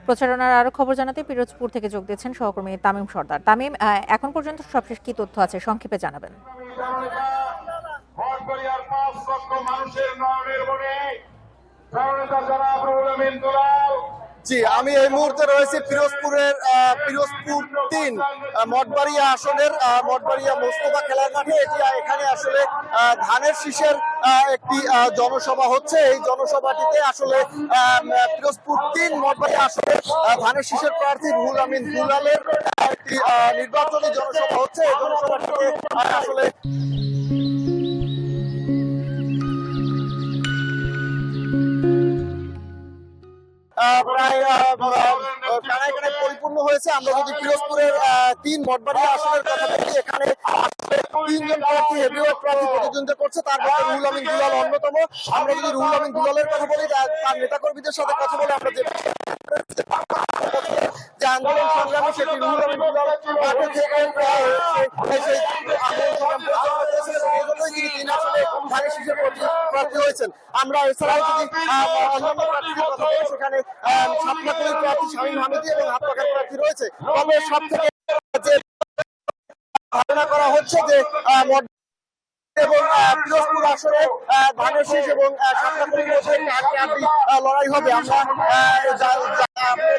প্রচারণার আরো খবর জানাতে পিরোজপুর থেকে যোগ দিচ্ছেন সহকর্মী তামিম সর্দার। তামিম, এখন পর্যন্ত সবশেষ কি তথ্য আছে সংক্ষেপে জানাবেন। জি, আমি এই মুহূর্তে রয়েছি পিরোজপুরের পিরোজপুর ৩ মঠবাড়িয়া আসনের মঠবাড়িয়া মোস্তফা খেলার মাঠে। এখানে আসলে ধানের শীষের একটি জনসভা হচ্ছে। এই জনসভাটিতে আসলে পিরোজপুর ৩ মঠবাড়িয়া আসনের ধানের শীষের প্রার্থী রুহুল আমিন দুলালের একটি নির্বাচনী জনসভা হচ্ছে। এই জনসভাটিতে আসলে প্রায় কানায় কানায় পরিপূর্ণ হয়েছে। আমরা যদি পিরোজপুরের ৩ মঠবাড়িয়া আসনের কথা বলি, এখানে ৩ জন প্রার্থী হেভিওয়েট প্রার্থী প্রতিদ্বন্দ্বিতা করছে, তার মধ্যে রুহুল আমিন দুলাল অন্যতম। আমরা যদি রুহুল আমিন দুলালের কথা বলি, তার নেতাকর্মীদের সাথে কথা বলে আমরা যে আন্দোলন সংগ্রামে সেটি রুহুল আমিন দুলাল মাঠে থেকে সেই আন্দোলন সংগ্রাম পরিচালনা করেছেন এবং এই জন্যই তিনি আসলে ধানের শীষের প্রার্থী হয়েছেন। আমরা এছাড়াও যদি অন্যান্য প্রার্থীদের কথা বলি, সেখানে সাতলাখুলির প্রার্থী শামীম হামিদি এবং হাতপাখার প্রার্থী রয়েছে। তবে সব থেকে যে ধারণা করা হচ্ছে যে এবং পিরোজপুর আসরে ধানের শীষ এবং সাতলাখুলির মধ্যে লড়াই হবে। আমরা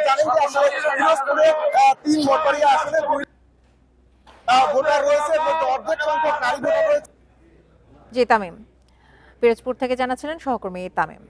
জানেন যে আসলে পিরোজপুরে ৩ মঠবাড়িয়া আসনে ভোটার রয়েছে এবং অর্ধেক সংখ্যক নারী ভোটার রয়েছে। জি তামিম, পিরোজপুর থেকে জানাচ্ছিলেন সহকর্মী তামিম।